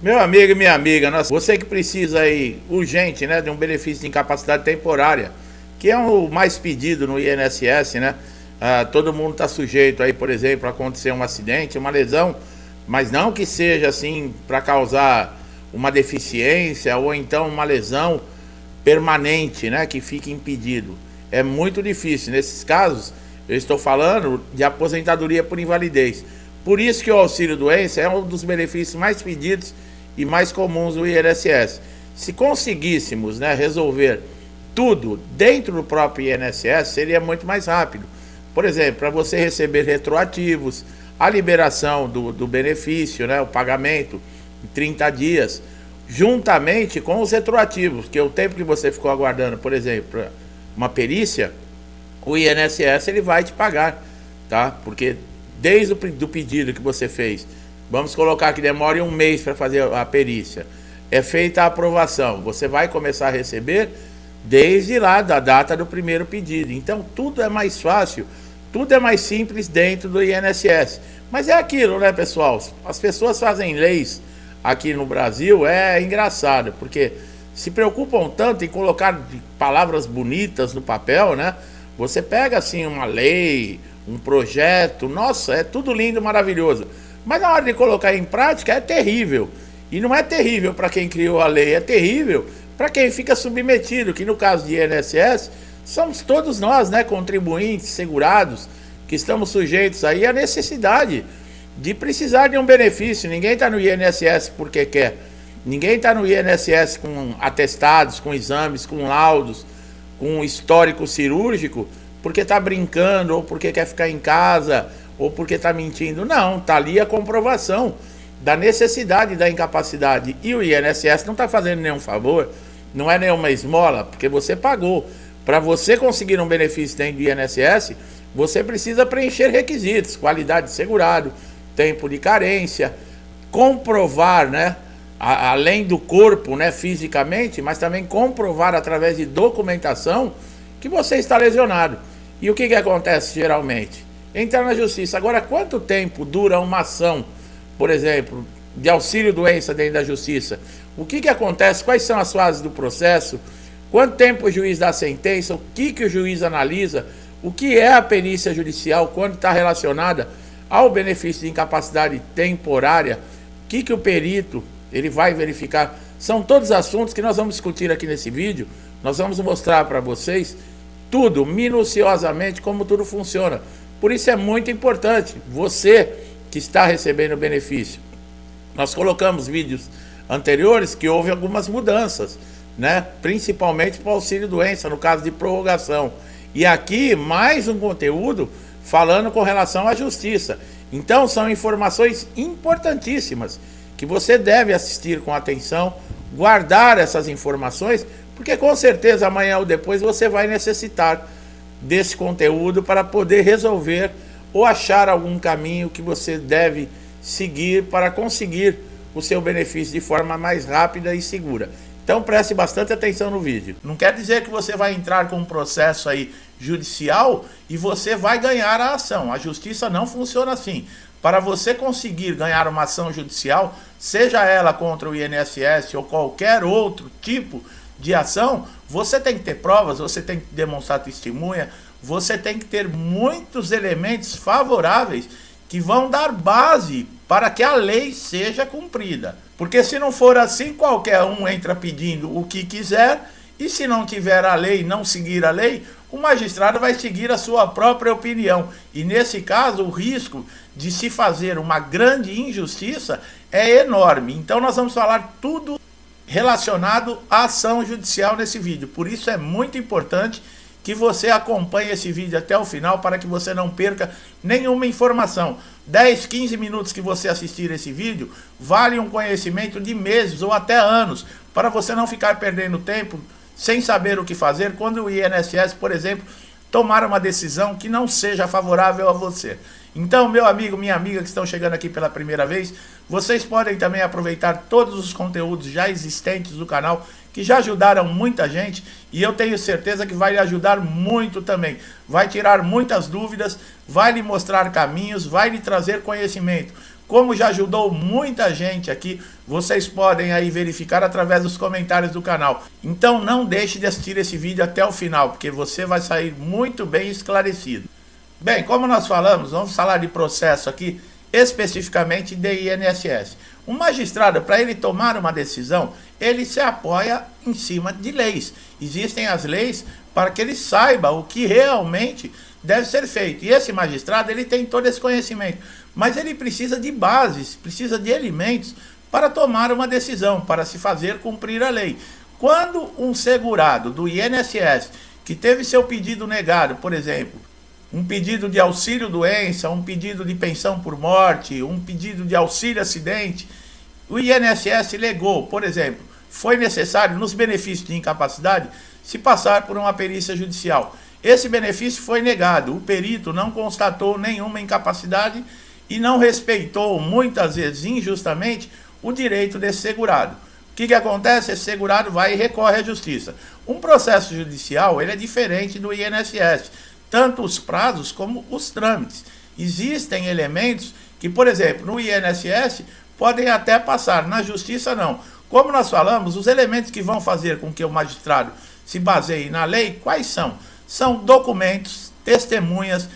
Meu amigo e minha amiga, você que precisa aí, urgente, né, de um benefício de incapacidade temporária, que é o mais pedido no INSS, né? Todo mundo está sujeito aí, por exemplo, a acontecer um acidente, uma lesão, mas não que seja assim para causar uma deficiência ou então uma lesão permanente, né, que fique impedido. É muito difícil. Nesses casos, eu estou falando de aposentadoria por invalidez. Por isso que o auxílio-doença é um dos benefícios mais pedidos e mais comuns do INSS. Se conseguíssemos, né, resolver tudo dentro do próprio INSS, seria muito mais rápido. Por exemplo, para você receber retroativos, a liberação do benefício, né, o pagamento em 30 dias, juntamente com os retroativos, que é o tempo que você ficou aguardando, por exemplo, uma perícia, o INSS ele vai te pagar, tá? Porque desde o do pedido que você fez, vamos colocar que demore um mês para fazer a perícia, é feita a aprovação, você vai começar a receber desde lá da data do primeiro pedido. Então tudo é mais fácil, tudo é mais simples dentro do INSS. Mas é aquilo, né, pessoal? As pessoas fazem leis aqui no Brasil, é engraçado, porque se preocupam tanto em colocar palavras bonitas no papel, né? Você pega assim uma lei, um projeto, nossa, é tudo lindo, maravilhoso. Mas na hora de colocar em prática é terrível. E não é terrível para quem criou a lei, é terrível para quem fica submetido, que no caso de INSS, somos todos nós, né, contribuintes, segurados, que estamos sujeitos aí à necessidade de precisar de um benefício. Ninguém está no INSS porque quer. Ninguém está no INSS com atestados, com exames, com laudos, com histórico cirúrgico, porque está brincando, ou porque quer ficar em casa, ou porque está mentindo. Não, está ali a comprovação da necessidade da incapacidade. E o INSS não está fazendo nenhum favor, não é nenhuma esmola, porque você pagou. Para você conseguir um benefício dentro do INSS, você precisa preencher requisitos, qualidade de segurado, tempo de carência, comprovar, né, além do corpo, né, fisicamente, mas também comprovar através de documentação que você está lesionado. E o que acontece geralmente? Entrar na justiça. Agora, quanto tempo dura uma ação, por exemplo, de auxílio-doença dentro da justiça? O que acontece? Quais são as fases do processo? Quanto tempo o juiz dá a sentença? O que o juiz analisa? O que é a perícia judicial quando está relacionada ao benefício de incapacidade temporária? O que o perito ele vai verificar? São todos assuntos que nós vamos discutir aqui nesse vídeo. Nós vamos mostrar para vocês tudo, minuciosamente, como tudo funciona. Por isso é muito importante, você que está recebendo o benefício. Nós colocamos vídeos anteriores que houve algumas mudanças, né? Principalmente para o auxílio-doença, no caso de prorrogação. E aqui, mais um conteúdo falando com relação à justiça. Então, são informações importantíssimas que você deve assistir com atenção, guardar essas informações, porque com certeza amanhã ou depois você vai necessitar desse conteúdo para poder resolver ou achar algum caminho que você deve seguir para conseguir o seu benefício de forma mais rápida e segura. Então preste bastante atenção no vídeo. Não quer dizer que você vai entrar com um processo aí judicial e você vai ganhar a ação. A justiça não funciona assim. Para você conseguir ganhar uma ação judicial, seja ela contra o INSS ou qualquer outro tipo de ação, você tem que ter provas, você tem que demonstrar testemunha, você tem que ter muitos elementos favoráveis que vão dar base para que a lei seja cumprida. Porque se não for assim, qualquer um entra pedindo o que quiser, e se não tiver a lei, não seguir a lei, o magistrado vai seguir a sua própria opinião. E nesse caso, o risco de se fazer uma grande injustiça é enorme. Então nós vamos falar tudo relacionado à ação judicial nesse vídeo. Por isso é muito importante que você acompanhe esse vídeo até o final para que você não perca nenhuma informação. 10, 15 minutos que você assistir esse vídeo vale um conhecimento de meses ou até anos, para você não ficar perdendo tempo sem saber o que fazer quando o INSS, por exemplo, tomar uma decisão que não seja favorável a você. Então, meu amigo, minha amiga que estão chegando aqui pela primeira vez, vocês podem também aproveitar todos os conteúdos já existentes do canal, que já ajudaram muita gente, e eu tenho certeza que vai lhe ajudar muito também. Vai tirar muitas dúvidas, vai lhe mostrar caminhos, vai lhe trazer conhecimento. como já ajudou muita gente aqui, vocês podem aí verificar através dos comentários do canal. Então não deixe de assistir esse vídeo até o final, porque você vai sair muito bem esclarecido. Bem, como nós falamos, vamos falar de processo aqui, especificamente de INSS. Um magistrado, para ele tomar uma decisão, ele se apoia em cima de leis. Existem as leis para que ele saiba o que realmente deve ser feito. E esse magistrado, ele tem todo esse conhecimento, mas ele precisa de bases, precisa de elementos para tomar uma decisão, para se fazer cumprir a lei. Quando um segurado do INSS, que teve seu pedido negado, por exemplo, um pedido de auxílio-doença, um pedido de pensão por morte, um pedido de auxílio-acidente, o INSS legou, por exemplo, foi necessário, nos benefícios de incapacidade, se passar por uma perícia judicial. Esse benefício foi negado, o perito não constatou nenhuma incapacidade e não respeitou, muitas vezes injustamente, o direito desse segurado. O que acontece? Esse segurado vai e recorre à justiça. Um processo judicial, ele é diferente do INSS, tanto os prazos como os trâmites. Existem elementos que, por exemplo, no INSS podem até passar, na justiça não. Como nós falamos, os elementos que vão fazer com que o magistrado se baseie na lei, quais são? São documentos, testemunhas,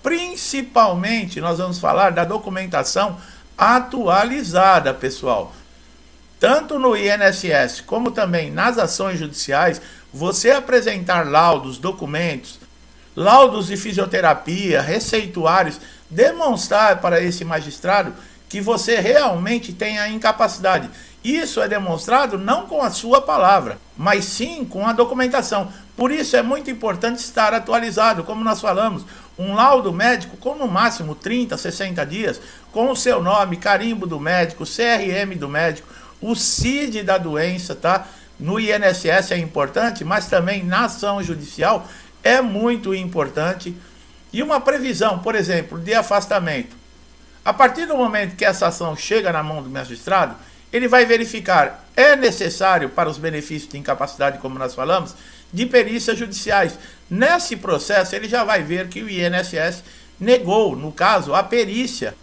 principalmente nós vamos falar da documentação atualizada, pessoal. Tanto no INSS como também nas ações judiciais, você apresentar laudos, documentos, laudos de fisioterapia, receituários, demonstrar para esse magistrado que você realmente tem a incapacidade. Isso é demonstrado não com a sua palavra, mas sim com a documentação. Por isso é muito importante estar atualizado, como nós falamos, um laudo médico com no máximo 30, 60 dias, com o seu nome, carimbo do médico, CRM do médico, o CID da doença, tá? No INSS é importante, mas também na ação judicial é muito importante. E uma previsão, por exemplo, de afastamento. A partir do momento que essa ação chega na mão do magistrado, ele vai verificar, é necessário para os benefícios de incapacidade, como nós falamos, de perícias judiciais. Nesse processo, ele já vai ver que o INSS negou, no caso, a perícia,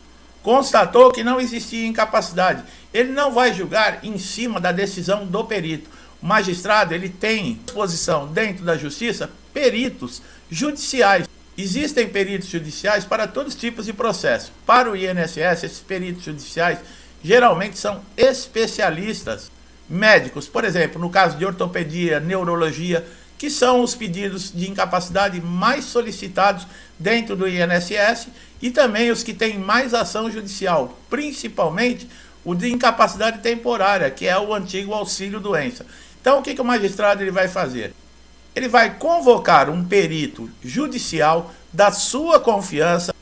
constatou que não existia incapacidade. Ele não vai julgar em cima da decisão do perito. O magistrado, ele tem à disposição dentro da justiça peritos judiciais. Existem peritos judiciais para todos os tipos de processo. Para o INSS, esses peritos judiciais geralmente são especialistas médicos. Por exemplo, no caso de ortopedia, neurologia, que são os pedidos de incapacidade mais solicitados dentro do INSS e também os que têm mais ação judicial, principalmente o de incapacidade temporária, que é o antigo auxílio-doença. Então, o que o magistrado ele vai fazer? Ele vai convocar um perito judicial da sua confiança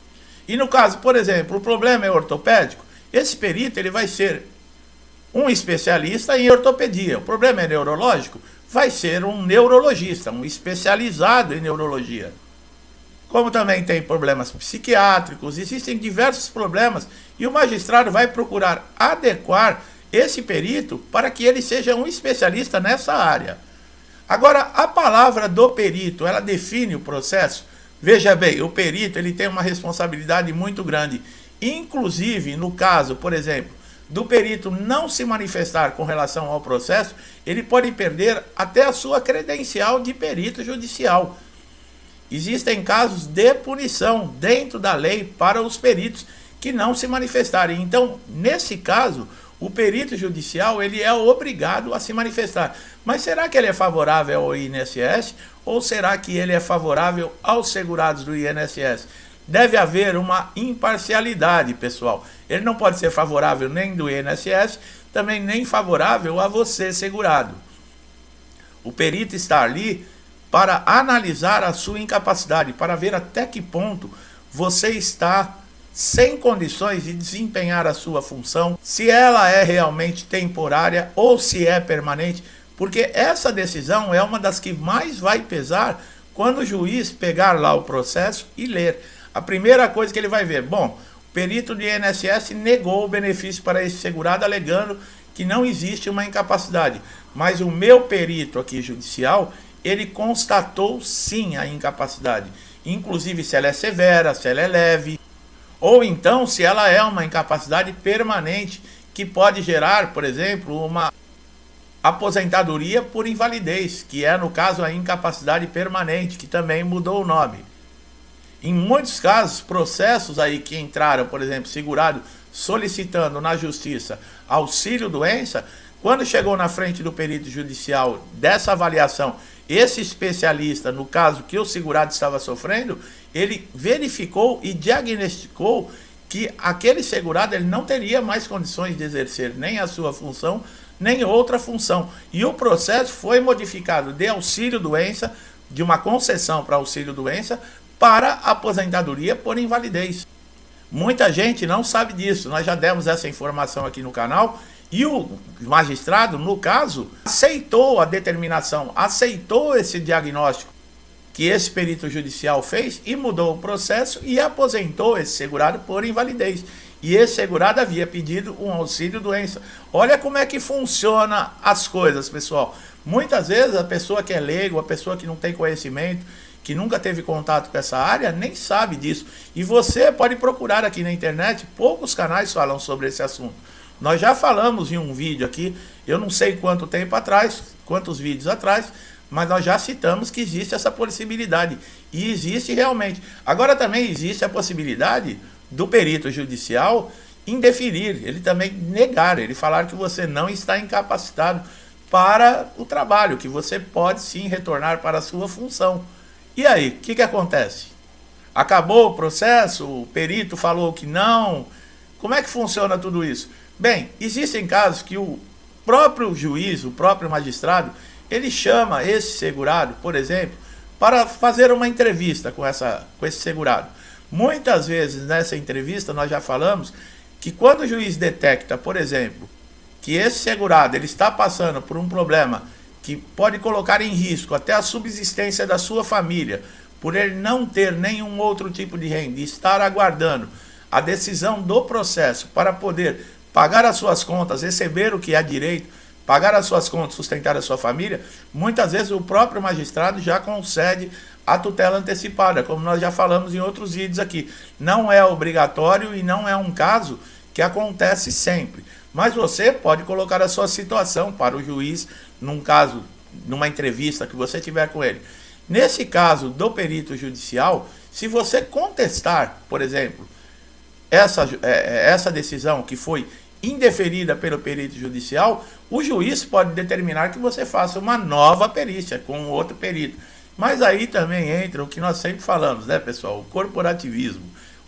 e no caso, por exemplo, o problema é ortopédico, esse perito ele vai ser um especialista em ortopedia. O problema é neurológico, vai ser um neurologista, um especializado em neurologia. Como também tem problemas psiquiátricos, existem diversos problemas e o magistrado vai procurar adequar esse perito para que ele seja um especialista nessa área. Agora, a palavra do perito, ela define o processo? Veja bem, o perito ele tem uma responsabilidade muito grande. Inclusive, no caso, por exemplo, do perito não se manifestar com relação ao processo, ele pode perder até a sua credencial de perito judicial. Existem casos de punição dentro da lei para os peritos que não se manifestarem. Então, nesse caso, o perito judicial ele é obrigado a se manifestar. Mas será que ele é favorável ao INSS ou será que ele é favorável aos segurados do INSS? Deve haver uma imparcialidade, pessoal. Ele não pode ser favorável nem do INSS, também nem favorável a você, segurado. O perito está ali para analisar a sua incapacidade, para ver até que ponto você está sem condições de desempenhar a sua função, se ela é realmente temporária ou se é permanente, porque essa decisão é uma das que mais vai pesar quando o juiz pegar lá o processo e ler. A primeira coisa que ele vai ver, bom, o perito do INSS negou o benefício para esse segurado, alegando que não existe uma incapacidade. Mas o meu perito aqui judicial, ele constatou sim a incapacidade. Inclusive se ela é severa, se ela é leve. ou então se ela é uma incapacidade permanente que pode gerar, por exemplo, uma aposentadoria por invalidez, que é no caso a incapacidade permanente, que também mudou o nome. Em muitos casos, processos aí que entraram, por exemplo, segurado solicitando na justiça auxílio-doença, quando chegou na frente do perito judicial dessa avaliação, esse especialista, no caso que o segurado estava sofrendo, ele verificou e diagnosticou que aquele segurado ele não teria mais condições de exercer nem a sua função, nem outra função. E o processo foi modificado de auxílio-doença, de uma concessão para auxílio-doença, para aposentadoria por invalidez. Muita gente não sabe disso, nós já demos essa informação aqui no canal, e o magistrado, no caso, aceitou a determinação, aceitou esse diagnóstico que esse perito judicial fez e mudou o processo e aposentou esse segurado por invalidez. E esse segurado havia pedido um auxílio-doença. Olha como é que funciona as coisas, pessoal. Muitas vezes a pessoa que é leigo, a pessoa que não tem conhecimento, que nunca teve contato com essa área, nem sabe disso. E você pode procurar aqui na internet, poucos canais falam sobre esse assunto. Nós já falamos em um vídeo aqui, eu não sei quanto tempo atrás, quantos vídeos atrás, mas nós já citamos que existe essa possibilidade. E existe realmente. Agora também existe a possibilidade do perito judicial indeferir, ele também negar, ele falar que você não está incapacitado para o trabalho, que você pode sim retornar para a sua função. E aí, o que acontece? Acabou o processo, o perito falou que não. Como é que funciona tudo isso? Bem, existem casos que o próprio juiz, o próprio magistrado, ele chama esse segurado, por exemplo, para fazer uma entrevista com esse segurado. Muitas vezes nessa entrevista nós já falamos que quando o juiz detecta, por exemplo, que esse segurado ele está passando por um problema que pode colocar em risco até a subsistência da sua família, por ele não ter nenhum outro tipo de renda e estar aguardando a decisão do processo para poder pagar as suas contas, receber o que é direito, pagar as suas contas, sustentar a sua família, muitas vezes o próprio magistrado já concede a tutela antecipada, como nós já falamos em outros vídeos aqui. Não é obrigatório e não é um caso que acontece sempre. Mas você pode colocar a sua situação para o juiz, num caso, numa entrevista que você tiver com ele. Nesse caso do perito judicial, se você contestar, por exemplo, essa decisão que foi indeferida pelo perito judicial, o juiz pode determinar que você faça uma nova perícia com outro perito. Mas aí também entra o que nós sempre falamos, né, pessoal? O corporativismo.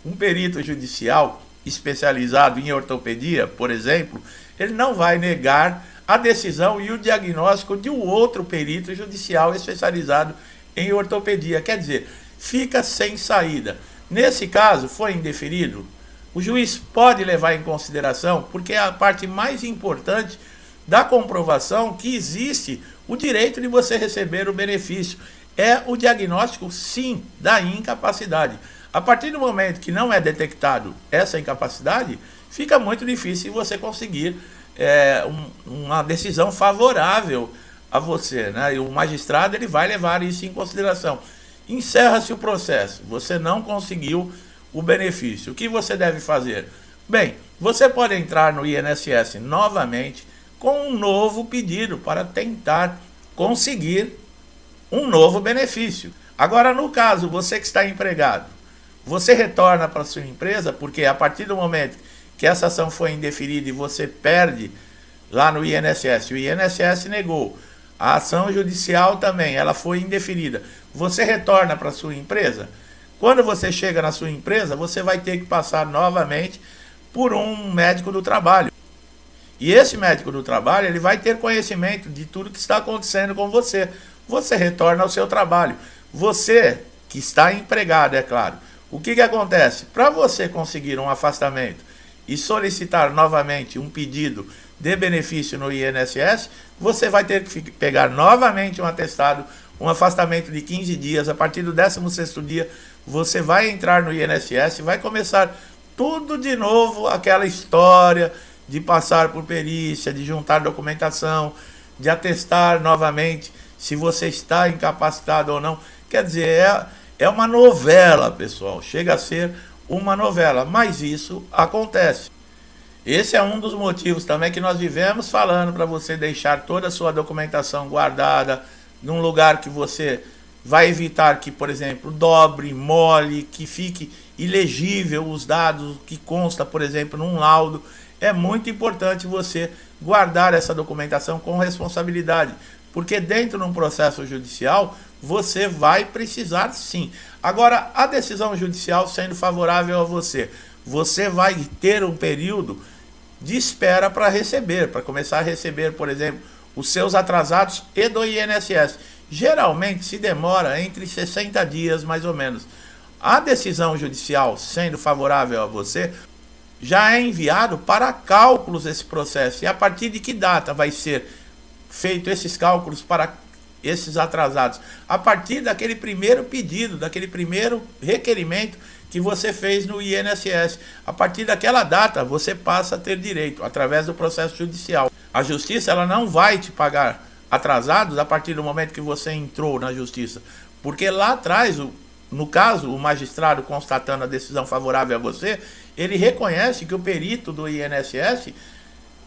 Um perito judicial especializado em ortopedia, por exemplo, ele não vai negar a decisão e o diagnóstico de um outro perito judicial especializado em ortopedia. Quer dizer, fica sem saída. Nesse caso, foi indeferido, o juiz pode levar em consideração, porque é a parte mais importante da comprovação que existe o direito de você receber o benefício. É o diagnóstico, sim, da incapacidade. A partir do momento que não é detectado essa incapacidade, fica muito difícil você conseguir uma decisão favorável a você, né? E o magistrado ele vai levar isso em consideração. Encerra-se o processo, você não conseguiu o benefício. O que você deve fazer? Bem, você pode entrar no INSS novamente com um novo pedido para tentar conseguir um novo benefício. Agora, no caso, você que está empregado, você retorna para a sua empresa, porque a partir do momento que essa ação foi indeferida e você perde lá no INSS, o INSS negou, a ação judicial também, ela foi indeferida, você retorna para a sua empresa. Quando você chega na sua empresa, você vai ter que passar novamente por um médico do trabalho. E esse médico do trabalho, ele vai ter conhecimento de tudo que está acontecendo com você. Você retorna ao seu trabalho. Você que está empregado, é claro. O que acontece? Para você conseguir um afastamento e solicitar novamente um pedido de benefício no INSS, você vai ter que pegar novamente um atestado, um afastamento de 15 dias. A partir do 16º dia, você vai entrar no INSS, vai começar tudo de novo, aquela história de passar por perícia, de juntar documentação, de atestar novamente se você está incapacitado ou não. Quer dizer, é uma novela, pessoal. Chega a ser uma novela, mas isso acontece. Esse é um dos motivos também que nós vivemos falando para você deixar toda a sua documentação guardada num lugar que você vai evitar que, por exemplo, dobre, mole, que fique ilegível os dados que consta, por exemplo, num laudo. É muito importante você guardar essa documentação com responsabilidade, porque dentro de um processo judicial você vai precisar sim. Agora, a decisão judicial sendo favorável a você, você vai ter um período de espera para receber, para começar a receber, por exemplo, os seus atrasados e do INSS. Geralmente se demora entre 60 dias, mais ou menos. A decisão judicial sendo favorável a você, já é enviado para cálculos esse processo. E a partir de que data vai ser feito esses cálculos para esses atrasados? A partir daquele primeiro pedido, daquele primeiro requerimento que você fez no INSS. A partir daquela data, você passa a ter direito, através do processo judicial. A justiça ela não vai te pagar atrasados a partir do momento que você entrou na justiça, porque lá atrás, no caso, o magistrado constatando a decisão favorável a você, ele reconhece que o perito do INSS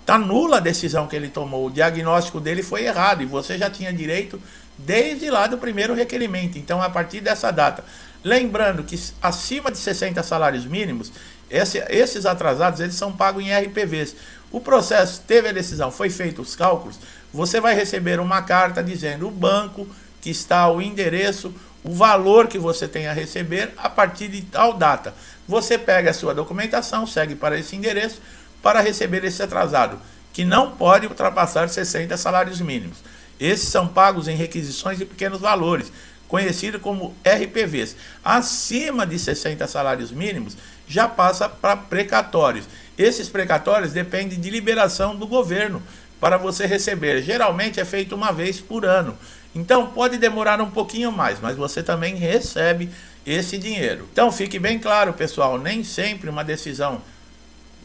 está nula a decisão que ele tomou, o diagnóstico dele foi errado e você já tinha direito desde lá do primeiro requerimento. Então, a partir dessa data, lembrando que acima de 60 salários mínimos, esses atrasados eles são pagos em RPVs. O processo teve a decisão, foi feito os cálculos, você vai receber uma carta dizendo o banco que está, o endereço, o valor que você tem a receber a partir de tal data. Você pega a sua documentação, segue para esse endereço para receber esse atrasado, que não pode ultrapassar 60 salários mínimos. Esses são pagos em requisições de pequenos valores, conhecido como RPVs. Acima de 60 salários mínimos, já passa para precatórios. Esses precatórios dependem de liberação do governo para você receber. Geralmente é feito uma vez por ano. Então pode demorar um pouquinho mais, mas você também recebe esse dinheiro. Então fique bem claro, pessoal, nem sempre uma decisão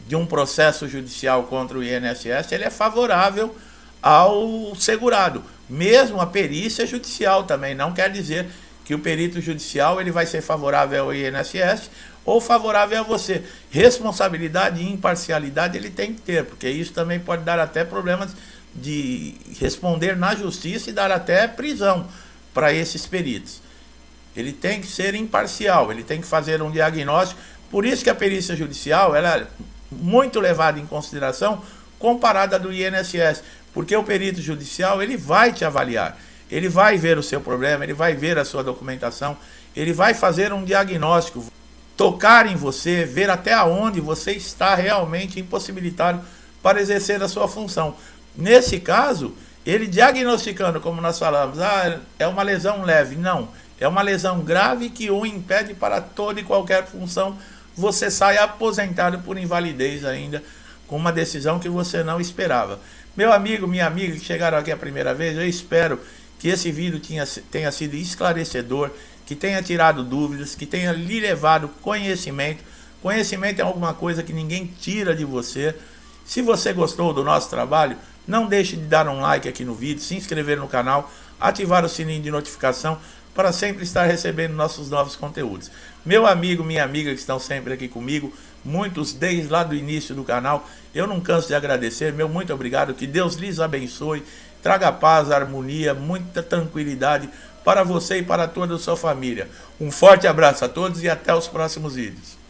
de um processo judicial contra o INSS ele é favorável ao segurado. Mesmo a perícia judicial também não quer dizer que o perito judicial ele vai ser favorável ao INSS ou favorável a você. Responsabilidade e imparcialidade ele tem que ter, porque isso também pode dar até problemas de responder na justiça e dar até prisão para esses peritos. Ele tem que ser imparcial, ele tem que fazer um diagnóstico. Por isso que a perícia judicial ela é muito levada em consideração comparada do INSS, porque o perito judicial ele vai te avaliar, ele vai ver o seu problema, ele vai ver a sua documentação, ele vai fazer um diagnóstico, tocar em você, ver até onde você está realmente impossibilitado para exercer a sua função. Nesse caso, ele diagnosticando, como nós falamos, é uma lesão leve. Não, é uma lesão grave que o impede para toda e qualquer função. Você sai aposentado por invalidez ainda, com uma decisão que você não esperava. Meu amigo, minha amiga que chegaram aqui a primeira vez, eu espero que esse vídeo tenha sido esclarecedor, que tenha tirado dúvidas, que tenha lhe levado conhecimento. Conhecimento é alguma coisa que ninguém tira de você. Se você gostou do nosso trabalho, não deixe de dar um like aqui no vídeo, se inscrever no canal, ativar o sininho de notificação para sempre estar recebendo nossos novos conteúdos. Meu amigo, minha amiga que estão sempre aqui comigo, muitos desde lá do início do canal, eu não canso de agradecer, meu muito obrigado, que Deus lhes abençoe, traga paz, harmonia, muita tranquilidade para você e para toda a sua família. Um forte abraço a todos e até os próximos vídeos.